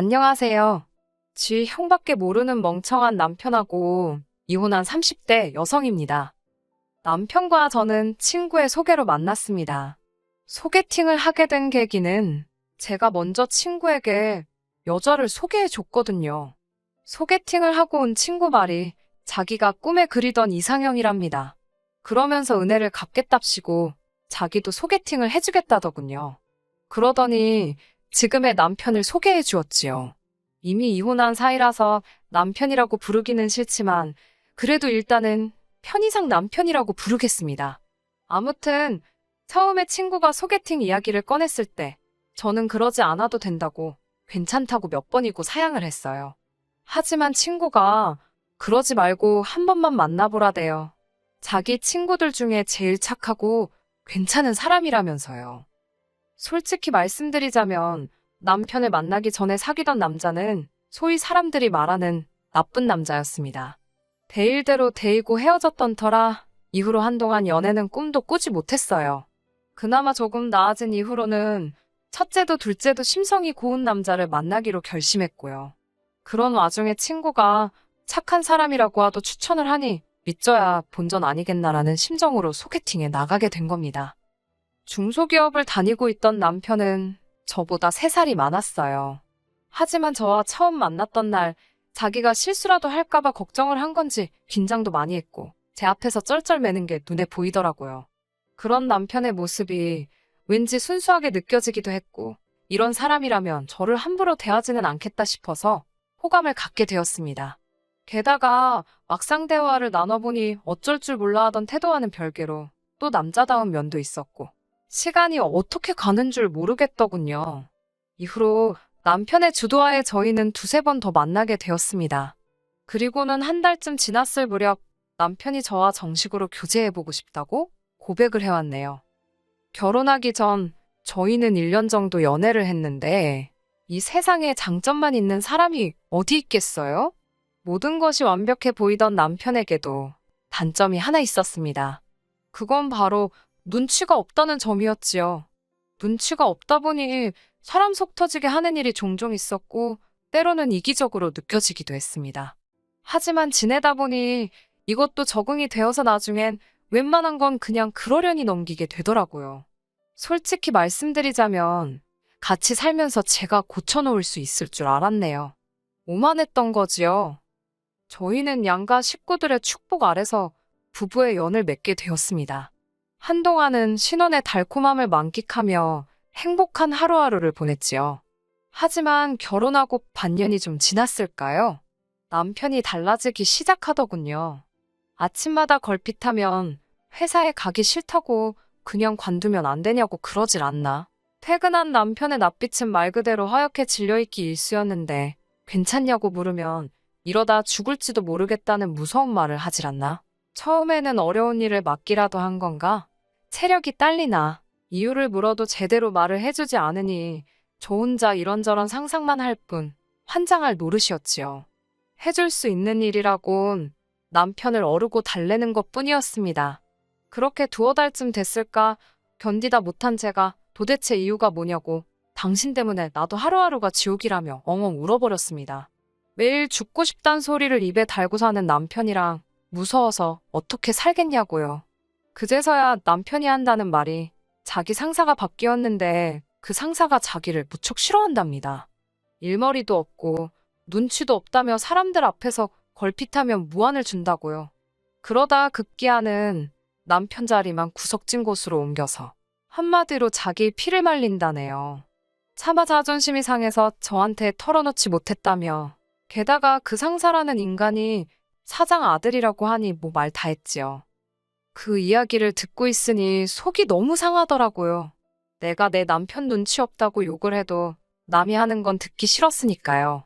안녕하세요. 지 형밖에 모르는 멍청한 남편하고 이혼한 30대 여성입니다. 남편과 저는 친구의 소개로 만났습니다. 소개팅을 하게 된 계기는 제가 먼저 친구에게 여자를 소개해 줬거든요. 소개팅을 하고 온 친구 말이 자기가 꿈에 그리던 이상형이랍니다. 그러면서 은혜를 갚겠답시고 자기도 소개팅을 해주겠다더군요. 그러더니 지금의 남편을 소개해 주었지요. 이미 이혼한 사이라서 남편이라고 부르기는 싫지만 그래도 일단은 편의상 남편이라고 부르겠습니다. 아무튼 처음에 친구가 소개팅 이야기를 꺼냈을 때 저는 그러지 않아도 된다고 괜찮다고 몇 번이고 사양을 했어요. 하지만 친구가 그러지 말고 한 번만 만나보라대요. 자기 친구들 중에 제일 착하고 괜찮은 사람이라면서요. 솔직히 말씀드리자면 남편을 만나기 전에 사귀던 남자는 소위 사람들이 말하는 나쁜 남자였습니다. 대일대로 데이고 헤어졌던 터라 이후로 한동안 연애는 꿈도 꾸지 못했어요. 그나마 조금 나아진 이후로는 첫째도 둘째도 심성이 고운 남자를 만나기로 결심했고요. 그런 와중에 친구가 착한 사람이라고 하도 추천을 하니 믿져야 본전 아니겠나라는 심정으로 소개팅에 나가게 된 겁니다. 중소기업을 다니고 있던 남편은 저보다 3살이 많았어요. 하지만 저와 처음 만났던 날 자기가 실수라도 할까봐 걱정을 한 건지 긴장도 많이 했고 제 앞에서 쩔쩔매는 게 눈에 보이더라고요. 그런 남편의 모습이 왠지 순수하게 느껴지기도 했고 이런 사람이라면 저를 함부로 대하지는 않겠다 싶어서 호감을 갖게 되었습니다. 게다가 막상 대화를 나눠보니 어쩔 줄 몰라 하던 태도와는 별개로 또 남자다운 면도 있었고 시간이 어떻게 가는 줄 모르겠더군요. 이후로 남편의 주도하에 저희는 두세 번 더 만나게 되었습니다. 그리고는 한 달쯤 지났을 무렵 남편이 저와 정식으로 교제해보고 싶다고 고백을 해왔네요. 결혼하기 전 저희는 1년 정도 연애를 했는데 이 세상에 장점만 있는 사람이 어디 있겠어요? 모든 것이 완벽해 보이던 남편에게도 단점이 하나 있었습니다. 그건 바로 눈치가 없다는 점이었지요. 눈치가 없다 보니 사람 속 터지게 하는 일이 종종 있었고 때로는 이기적으로 느껴지기도 했습니다. 하지만 지내다 보니 이것도 적응이 되어서 나중엔 웬만한 건 그냥 그러려니 넘기게 되더라고요. 솔직히 말씀드리자면 같이 살면서 제가 고쳐놓을 수 있을 줄 알았네요. 오만했던 거지요. 저희는 양가 식구들의 축복 아래서 부부의 연을 맺게 되었습니다. 한동안은 신혼의 달콤함을 만끽하며 행복한 하루하루를 보냈지요. 하지만 결혼하고 반년이 좀 지났을까요? 남편이 달라지기 시작하더군요. 아침마다 걸핏하면 회사에 가기 싫다고 그냥 관두면 안 되냐고 그러질 않나. 퇴근한 남편의 낯빛은 말 그대로 하얗게 질려있기 일쑤였는데 괜찮냐고 물으면 이러다 죽을지도 모르겠다는 무서운 말을 하질 않나. 처음에는 어려운 일을 맡기라도 한 건가? 체력이 딸리나 이유를 물어도 제대로 말을 해주지 않으니 저 혼자 이런저런 상상만 할 뿐 환장할 노릇이었지요. 해줄 수 있는 일이라곤 남편을 어르고 달래는 것뿐이었습니다. 그렇게 두어 달쯤 됐을까 견디다 못한 제가 도대체 이유가 뭐냐고 당신 때문에 나도 하루하루가 지옥이라며 엉엉 울어버렸습니다. 매일 죽고 싶단 소리를 입에 달고 사는 남편이랑 무서워서 어떻게 살겠냐고요. 그제서야 남편이 한다는 말이 자기 상사가 바뀌었는데 그 상사가 자기를 무척 싫어한답니다. 일머리도 없고 눈치도 없다며 사람들 앞에서 걸핏하면 무안을 준다고요. 그러다 급기야는 남편 자리만 구석진 곳으로 옮겨서 한마디로 자기 피를 말린다네요. 차마 자존심이 상해서 저한테 털어놓지 못했다며 게다가 그 상사라는 인간이 사장 아들이라고 하니 뭐 말 다 했지요. 그 이야기를 듣고 있으니 속이 너무 상하더라고요. 내가 내 남편 눈치 없다고 욕을 해도 남이 하는 건 듣기 싫었으니까요.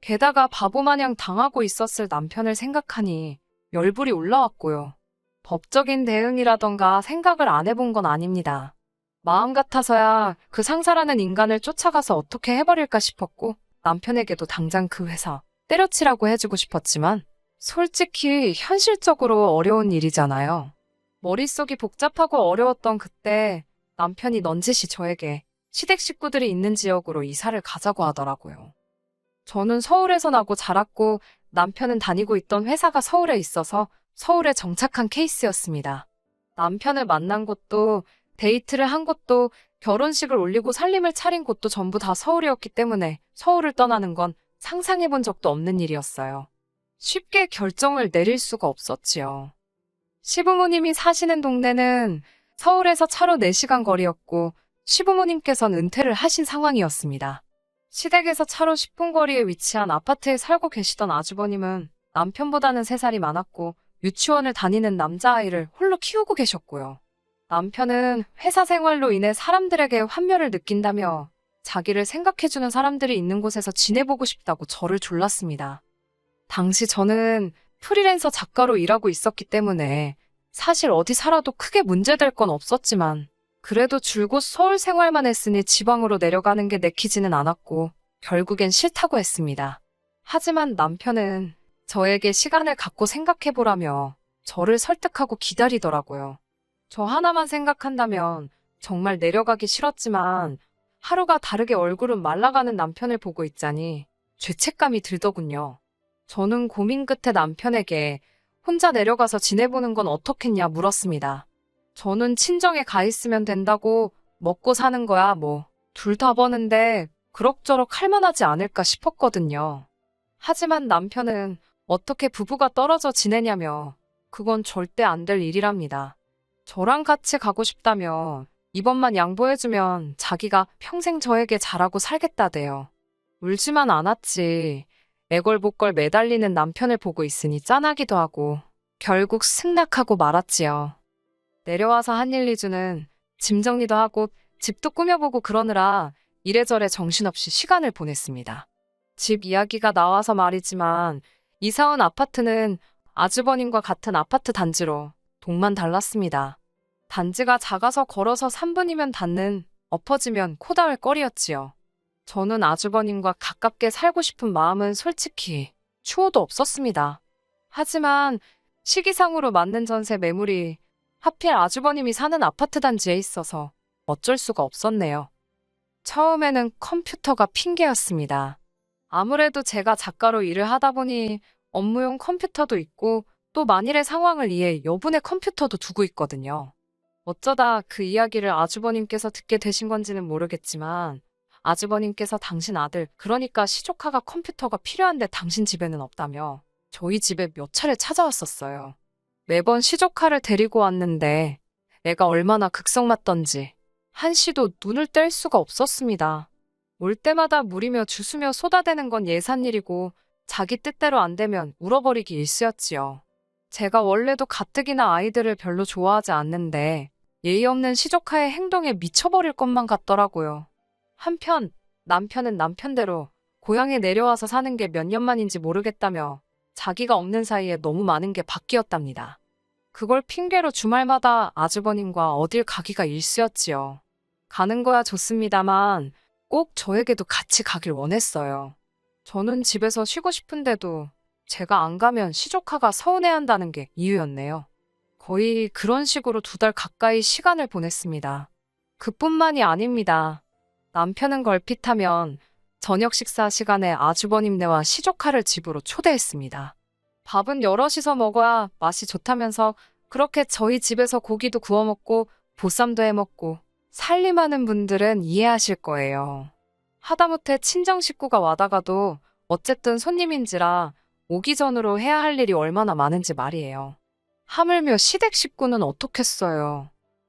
게다가 바보마냥 당하고 있었을 남편을 생각하니 열불이 올라왔고요. 법적인 대응이라던가 생각을 안 해본 건 아닙니다. 마음 같아서야 그 상사라는 인간을 쫓아가서 어떻게 해버릴까 싶었고 남편에게도 당장 그 회사 때려치라고 해주고 싶었지만 솔직히 현실적으로 어려운 일이잖아요. 머릿속이 복잡하고 어려웠던 그때 남편이 넌지시 저에게 시댁 식구들이 있는 지역으로 이사를 가자고 하더라고요. 저는 서울에서 나고 자랐고 남편은 다니고 있던 회사가 서울에 있어서 서울에 정착한 케이스였습니다. 남편을 만난 곳도 데이트를 한 곳도 결혼식을 올리고 살림을 차린 곳도 전부 다 서울이었기 때문에 서울을 떠나는 건 상상해 본 적도 없는 일이었어요. 쉽게 결정을 내릴 수가 없었지요. 시부모님이 사시는 동네는 서울에서 차로 4시간 거리였고 시부모님께서는 은퇴를 하신 상황이었습니다. 시댁에서 차로 10분 거리에 위치한 아파트에 살고 계시던 아주버님은 남편보다는 3살이 많았고 유치원을 다니는 남자아이를 홀로 키우고 계셨고요. 남편은 회사 생활로 인해 사람들에게 환멸을 느낀다며 자기를 생각해주는 사람들이 있는 곳에서 지내보고 싶다고 저를 졸랐습니다. 당시 저는 프리랜서 작가로 일하고 있었기 때문에 사실 어디 살아도 크게 문제될 건 없었지만 그래도 줄곧 서울 생활만 했으니 지방으로 내려가는 게 내키지는 않았고 결국엔 싫다고 했습니다. 하지만 남편은 저에게 시간을 갖고 생각해보라며 저를 설득하고 기다리더라고요. 저 하나만 생각한다면 정말 내려가기 싫었지만 하루가 다르게 얼굴은 말라가는 남편을 보고 있자니 죄책감이 들더군요. 저는 고민 끝에 남편에게 혼자 내려가서 지내보는 건 어떻겠냐 물었습니다. 저는 친정에 가 있으면 된다고 먹고 사는 거야 뭐 둘 다 버는데 그럭저럭 할 만하지 않을까 싶었거든요. 하지만 남편은 어떻게 부부가 떨어져 지내냐며 그건 절대 안 될 일이랍니다. 저랑 같이 가고 싶다며 이번만 양보해주면 자기가 평생 저에게 잘하고 살겠다대요. 울지만 않았지. 애걸복걸 매달리는 남편을 보고 있으니 짠하기도 하고 결국 승낙하고 말았지요. 내려와서 한 일, 2주는 짐 정리도 하고 집도 꾸며보고 그러느라 이래저래 정신없이 시간을 보냈습니다. 집 이야기가 나와서 말이지만 이사 온 아파트는 아주버님과 같은 아파트 단지로 동만 달랐습니다. 단지가 작아서 걸어서 3분이면 닿는 엎어지면 코 닿을 거리였지요. 저는 아주버님과 가깝게 살고 싶은 마음은 솔직히 추호도 없었습니다. 하지만 시기상으로 맞는 전세 매물이 하필 아주버님이 사는 아파트 단지에 있어서 어쩔 수가 없었네요. 처음에는 컴퓨터가 핑계였습니다. 아무래도 제가 작가로 일을 하다 보니 업무용 컴퓨터도 있고 또 만일의 상황을 이해 여분의 컴퓨터도 두고 있거든요. 어쩌다 그 이야기를 아주버님께서 듣게 되신 건지는 모르겠지만 아주버님께서 당신 아들, 그러니까 시조카가 컴퓨터가 필요한데 당신 집에는 없다며 저희 집에 몇 차례 찾아왔었어요. 매번 시조카를 데리고 왔는데 애가 얼마나 극성맞던지 한시도 눈을 뗄 수가 없었습니다. 올 때마다 물이며 주스며 쏟아대는 건 예산일이고 자기 뜻대로 안 되면 울어버리기 일쑤였지요. 제가 원래도 가뜩이나 아이들을 별로 좋아하지 않는데 예의 없는 시조카의 행동에 미쳐버릴 것만 같더라고요. 한편 남편은 남편대로 고향에 내려와서 사는 게 몇 년 만인지 모르겠다며 자기가 없는 사이에 너무 많은 게 바뀌었답니다. 그걸 핑계로 주말마다 아주버님과 어딜 가기가 일쑤였지요. 가는 거야 좋습니다만 꼭 저에게도 같이 가길 원했어요. 저는 집에서 쉬고 싶은데도 제가 안 가면 시조카가 서운해한다는 게 이유였네요. 거의 그런 식으로 2달 가까이 시간을 보냈습니다. 그뿐만이 아닙니다. 남편은 걸핏하면 저녁 식사 시간에 아주버님네와 시조카를 집으로 초대했습니다. 밥은 여럿이서 먹어야 맛이 좋다면서 그렇게 저희 집에서 고기도 구워 먹고 보쌈도 해 먹고 살림하는 분들은 이해하실 거예요. 하다못해 친정 식구가 와다가도 어쨌든 손님인지라 오기 전으로 해야 할 일이 얼마나 많은지 말이에요. 하물며 시댁 식구는 어떻겠어요.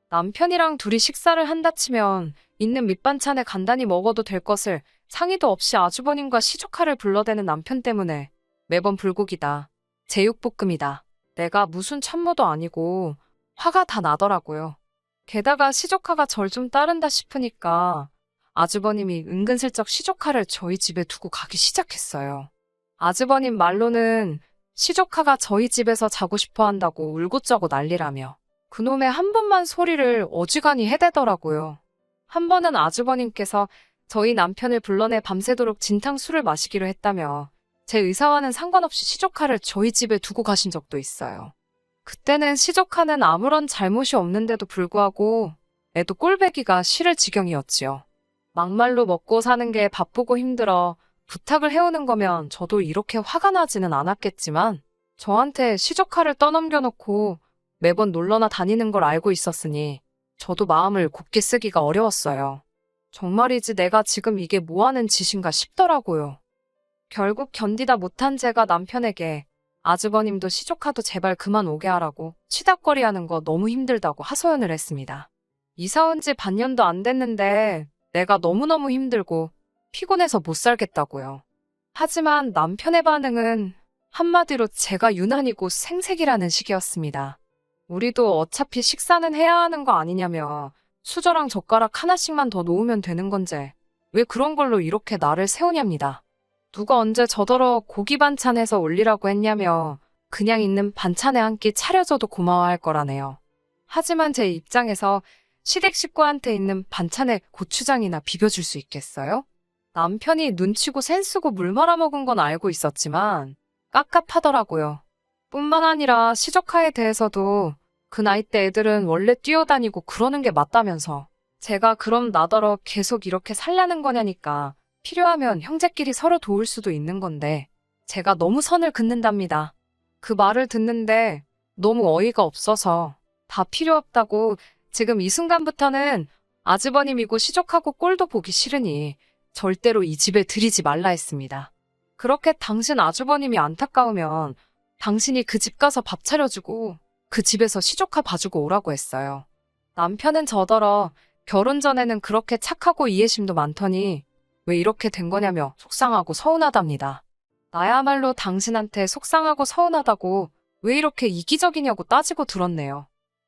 남편이랑 둘이 식사를 한다 치면 있는 밑반찬에 간단히 먹어도 될 것을 상의도 없이 아주버님과 시조카를 불러대는 남편 때문에 매번 불고기다, 제육볶음이다, 내가 무슨 참모도 아니고 화가 다 나더라고요. 게다가 시조카가 절 좀 따른다 싶으니까 아주버님이 은근슬쩍 시조카를 저희 집에 두고 가기 시작했어요. 아주버님 말로는 시조카가 저희 집에서 자고 싶어 한다고 울고짜고 난리라며 그놈의 한 번만 소리를 어지간히 해대더라고요. 한 번은 아주버님께서 저희 남편을 불러내 밤새도록 진탕술을 마시기로 했다며 제 의사와는 상관없이 시조카를 저희 집에 두고 가신 적도 있어요. 그때는 시조카는 아무런 잘못이 없는데도 불구하고 애도 꼴배기가 싫을 지경이었지요. 막말로 먹고 사는 게 바쁘고 힘들어 부탁을 해오는 거면 저도 이렇게 화가 나지는 않았겠지만 저한테 시조카를 떠넘겨놓고 매번 놀러나 다니는 걸 알고 있었으니 저도 마음을 굳게 쓰기가 어려웠어요. 정말이지 내가 지금 이게 뭐하는 짓인가 싶더라고요. 결국 견디다 못한 제가 남편에게 아주버님도 시조카도 제발 그만 오게 하라고 치닥거리 하는 거 너무 힘들다고 하소연을 했습니다. 이사 온 지 반년도 안 됐는데 내가 너무너무 힘들고 피곤해서 못 살겠다고요. 하지만 남편의 반응은 한마디로 제가 유난이고 생색이라는 식이었습니다. 우리도 어차피 식사는 해야 하는 거 아니냐며 수저랑 젓가락 하나씩만 더 놓으면 되는 건데 왜 그런 걸로 이렇게 나를 세우냐입니다. 누가 언제 저더러 고기 반찬 해서 올리라고 했냐며 그냥 있는 반찬에 한 끼 차려줘도 고마워할 거라네요. 하지만 제 입장에서 시댁 식구한테 있는 반찬에 고추장이나 비벼줄 수 있겠어요? 남편이 눈치고 센스고 물 말아먹은 건 알고 있었지만 깝깝하더라고요. 뿐만 아니라 시조카에 대해서도 그 나이 때 애들은 원래 뛰어다니고 그러는 게 맞다면서 제가 그럼 나더러 계속 이렇게 살라는 거냐니까 필요하면 형제끼리 서로 도울 수도 있는 건데 제가 너무 선을 긋는답니다. 그 말을 듣는데 너무 어이가 없어서 다 필요 없다고 지금 이 순간부터는 아주버님이고 시족하고 꼴도 보기 싫으니 절대로 이 집에 들이지 말라 했습니다. 그렇게 당신 아주버님이 안타까우면 당신이 그 집 가서 밥 차려주고 그 집에서 시조카 봐주고 오라고 했어요. 남편은 저더러 결혼 전에는 그렇게 착하고 이해심도 많더니 왜 이렇게 된 거냐며 속상하고 서운하답니다. 나야말로 당신한테 속상하고 서운하다고 왜 이렇게 이기적이냐고 따지고 들었네요.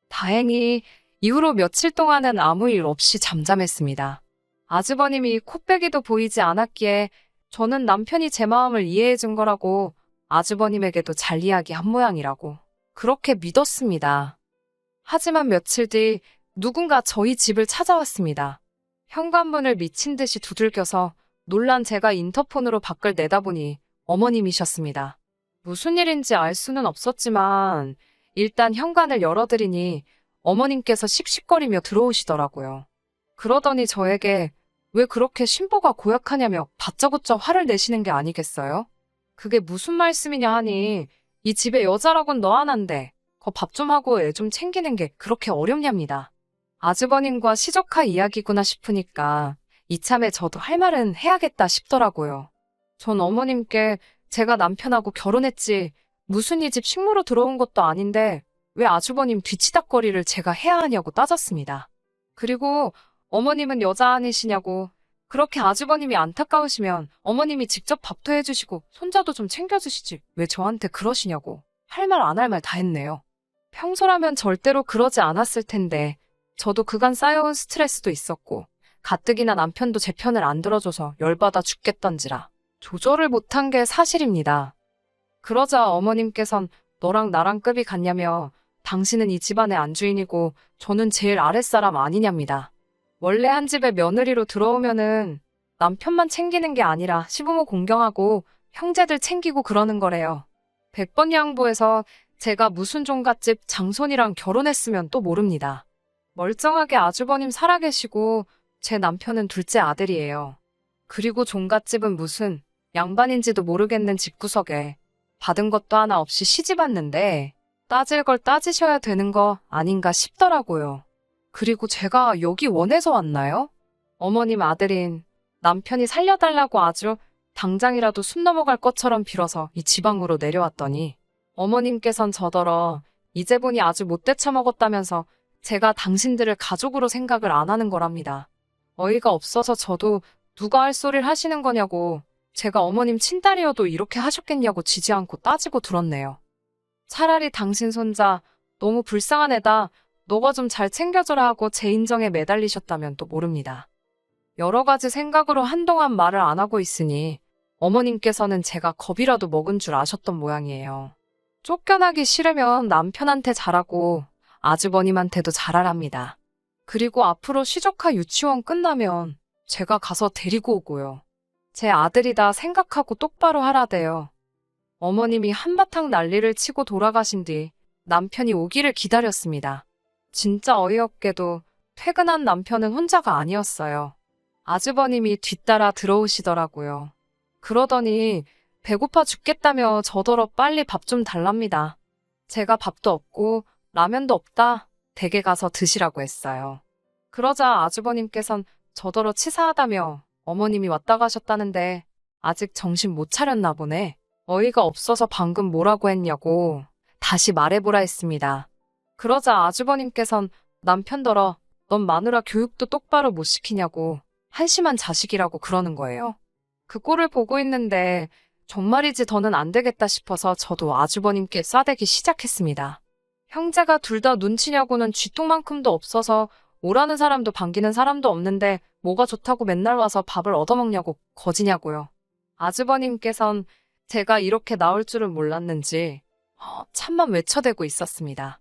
다행히 이후로 며칠 동안은 아무 일 없이 잠잠했습니다. 아주버님이 코빼기도 보이지 않았기에 저는 남편이 제 마음을 이해해 준 거라고 아주버님에게도 잘 이야기한 모양이라고 그렇게 믿었습니다. 하지만 며칠 뒤 누군가 저희 집을 찾아왔습니다. 현관문을 미친 듯이 두들겨서 놀란 제가 인터폰으로 밖을 내다보니 어머님이셨습니다. 무슨 일인지 알 수는 없었지만 일단 현관을 열어드리니 어머님께서 씩씩거리며 들어오시더라고요. 그러더니 저에게 왜 그렇게 신보가 고약하냐며 다짜고짜 화를 내시는 게 아니겠어요? 그게 무슨 말씀이냐 하니 이 집에 여자라곤 너 하나인데 거 밥 좀 하고 애 좀 챙기는 게 그렇게 어렵냐입니다. 아주버님과 시조카 이야기구나 싶으니까 이참에 저도 할 말은 해야겠다 싶더라고요. 전 어머님께 제가 남편하고 결혼했지 무슨 이 집 식모로 들어온 것도 아닌데 왜 아주버님 뒤치다꺼리를 제가 해야 하냐고 따졌습니다. 그리고 어머님은 여자 아니시냐고 그렇게 아주버님이 안타까우시면 어머님이 직접 밥도 해주시고 손자도 좀 챙겨주시지 왜 저한테 그러시냐고 할 말 안 할 말 다 했네요. 평소라면 절대로 그러지 않았을 텐데 저도 그간 쌓여온 스트레스도 있었고 가뜩이나 남편도 제 편을 안 들어줘서 열받아 죽겠던지라 조절을 못한 게 사실입니다. 그러자 어머님께선 너랑 나랑 급이 같냐며 당신은 이 집안의 안주인이고 저는 제일 아랫사람 아니냐입니다. 원래 한 집에 며느리로 들어오면은 남편만 챙기는 게 아니라 시부모 공경하고 형제들 챙기고 그러는 거래요. 100번 양보해서 제가 무슨 종갓집 장손이랑 결혼했으면 또 모릅니다. 멀쩡하게 아주버님 살아계시고 제 남편은 둘째 아들이에요. 그리고 종갓집은 무슨 양반인지도 모르겠는 집구석에 받은 것도 하나 없이 시집왔는데 따질 걸 따지셔야 되는 거 아닌가 싶더라고요. 그리고 제가 여기 원해서 왔나요? 어머님 아들인 남편이 살려달라고 아주 당장이라도 숨 넘어갈 것처럼 빌어서 이 지방으로 내려왔더니 어머님께선 저더러 이제 보니 아주 못돼 처먹었다면서 제가 당신들을 가족으로 생각을 안 하는 거랍니다. 어이가 없어서 저도 누가 할 소리를 하시는 거냐고 제가 어머님 친딸이어도 이렇게 하셨겠냐고 지지 않고 따지고 들었네요. 차라리 당신 손자 너무 불쌍한 애다. 너가 좀 잘 챙겨줘라 하고 제 인정에 매달리셨다면 또 모릅니다. 여러 가지 생각으로 한동안 말을 안 하고 있으니 어머님께서는 제가 겁이라도 먹은 줄 아셨던 모양이에요. 쫓겨나기 싫으면 남편한테 잘하고 아주버님한테도 잘하랍니다. 그리고 앞으로 시조카 유치원 끝나면 제가 가서 데리고 오고요. 제 아들이다 생각하고 똑바로 하라대요. 어머님이 한바탕 난리를 치고 돌아가신 뒤 남편이 오기를 기다렸습니다. 진짜 어이없게도 퇴근한 남편은 혼자가 아니었어요. 아주버님이 뒤따라 들어오시더라고요. 그러더니 배고파 죽겠다며 저더러 빨리 밥 좀 달랍니다. 제가 밥도 없고 라면도 없다. 댁에 가서 드시라고 했어요. 그러자 아주버님께선 저더러 치사하다며 어머님이 왔다 가셨다는데 아직 정신 못 차렸나 보네. 어이가 없어서 방금 뭐라고 했냐고 다시 말해보라 했습니다. 그러자 아주버님께선 남편더러 넌 마누라 교육도 똑바로 못 시키냐고 한심한 자식이라고 그러는 거예요. 그 꼴을 보고 있는데 정말이지 더는 안 되겠다 싶어서 저도 아주버님께 싸대기 시작했습니다. 형제가 둘 다 눈치냐고는 쥐똥만큼도 없어서 오라는 사람도 반기는 사람도 없는데 뭐가 좋다고 맨날 와서 밥을 얻어먹냐고 거지냐고요. 아주버님께선 제가 이렇게 나올 줄은 몰랐는지 참만 외쳐대고 있었습니다.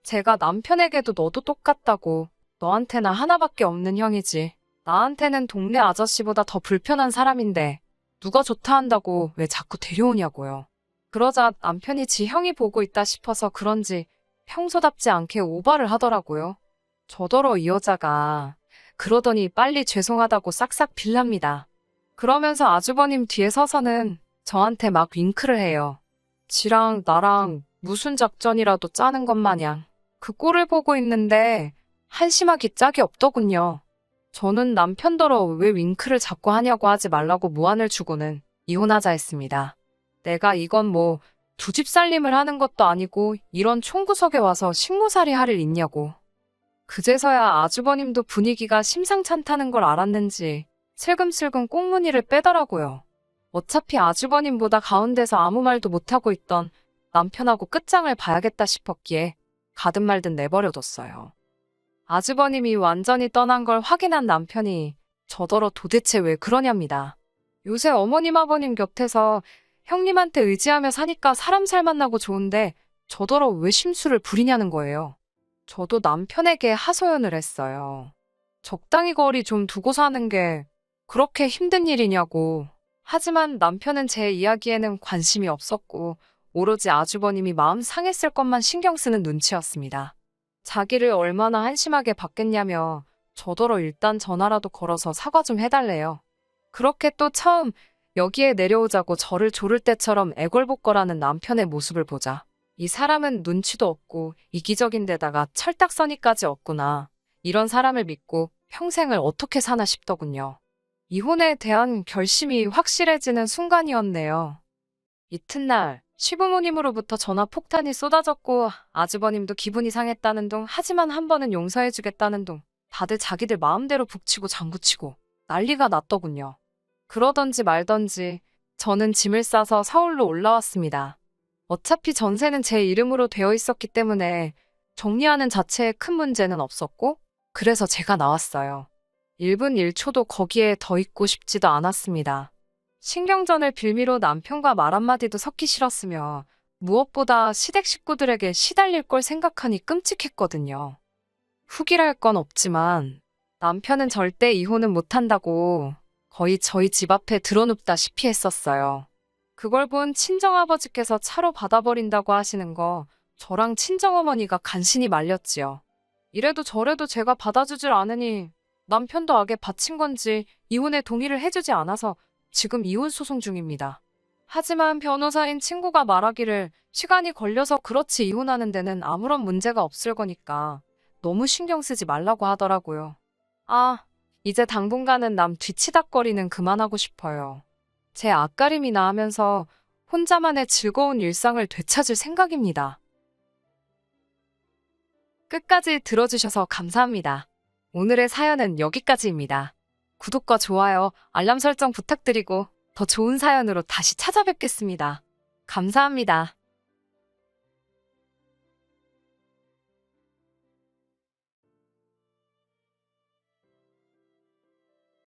제가 남편에게도 너도 똑같다고 너한테나 하나밖에 없는 형이지. 나한테는 동네 아저씨보다 더 불편한 사람인데 누가 좋다 한다고 왜 자꾸 데려오냐고요. 그러자 남편이 지 형이 보고 있다 싶어서 그런지 평소답지 않게 오바를 하더라고요. 저더러 이 여자가 그러더니 빨리 죄송하다고 싹싹 빌랍니다. 그러면서 아주버님 뒤에 서서는 저한테 막 윙크를 해요. 지랑 나랑 무슨 작전이라도 짜는 것 마냥 그 꼴을 보고 있는데 한심하기 짝이 없더군요. 저는 남편더러 왜 윙크를 자꾸 하냐고 하지 말라고 무안을 주고는 이혼하자 했습니다. 내가 이건 뭐 두 집 살림을 하는 것도 아니고 이런 총구석에 와서 식모살이 할 일 있냐고. 그제서야 아주버님도 분위기가 심상찮다는 걸 알았는지 슬금슬금 꽁무니를 빼더라고요. 어차피 아주버님보다 가운데서 아무 말도 못하고 있던 남편하고 끝장을 봐야겠다 싶었기에 가든 말든 내버려뒀어요. 아주버님이 완전히 떠난 걸 확인한 남편이 저더러 도대체 왜 그러냐입니다. 요새 어머님 아버님 곁에서 형님한테 의지하며 사니까 사람 살 만나고 좋은데 저더러 왜 심술을 부리냐는 거예요. 저도 남편에게 하소연을 했어요. 적당히 거리 좀 두고 사는 게 그렇게 힘든 일이냐고. 하지만 남편은 제 이야기에는 관심이 없었고 오로지 아주버님이 마음 상했을 것만 신경 쓰는 눈치였습니다. 자기를 얼마나 한심하게 봤겠냐며 저더러 일단 전화라도 걸어서 사과 좀 해달래요. 그렇게 또 처음 여기에 내려오자고 저를 조를 때처럼 애걸복걸하는 남편의 모습을 보자. 이 사람은 눈치도 없고 이기적인 데다가 철딱서니까지 없구나. 이런 사람을 믿고 평생을 어떻게 사나 싶더군요. 이혼에 대한 결심이 확실해지는 순간이었네요. 이튿날 시부모님으로부터 전화 폭탄이 쏟아졌고 아주버님도 기분이 상했다는 둥 하지만 한 번은 용서해주겠다는 둥 다들 자기들 마음대로 북치고 장구치고 난리가 났더군요. 그러던지 말던지 저는 짐을 싸서 서울로 올라왔습니다. 어차피 전세는 제 이름으로 되어 있었기 때문에 정리하는 자체에 큰 문제는 없었고 그래서 제가 나왔어요. 1분 1초도 거기에 더 있고 싶지도 않았습니다. 신경전을 빌미로 남편과 말 한마디도 섞기 싫었으며 무엇보다 시댁 식구들에게 시달릴 걸 생각하니 끔찍했거든요. 후기랄 건 없지만 남편은 절대 이혼은 못한다고 거의 저희 집 앞에 드러눕다시피 했었어요. 그걸 본 친정아버지께서 차로 받아버린다고 하시는 거 저랑 친정어머니가 간신히 말렸지요. 이래도 저래도 제가 받아주질 않으니 남편도 악에 바친 건지 이혼에 동의를 해주지 않아서 지금 이혼 소송 중입니다. 하지만 변호사인 친구가 말하기를 시간이 걸려서 그렇지 이혼하는 데는 아무런 문제가 없을 거니까 너무 신경 쓰지 말라고 하더라고요. 이제 당분간은 남 뒤치다꺼리는 그만하고 싶어요. 제 앞가림이나 하면서 혼자만의 즐거운 일상을 되찾을 생각입니다. 끝까지 들어주셔서 감사합니다. 오늘의 사연은 여기까지입니다. 구독과 좋아요, 알람 설정 부탁드리고 더 좋은 사연으로 다시 찾아뵙겠습니다. 감사합니다.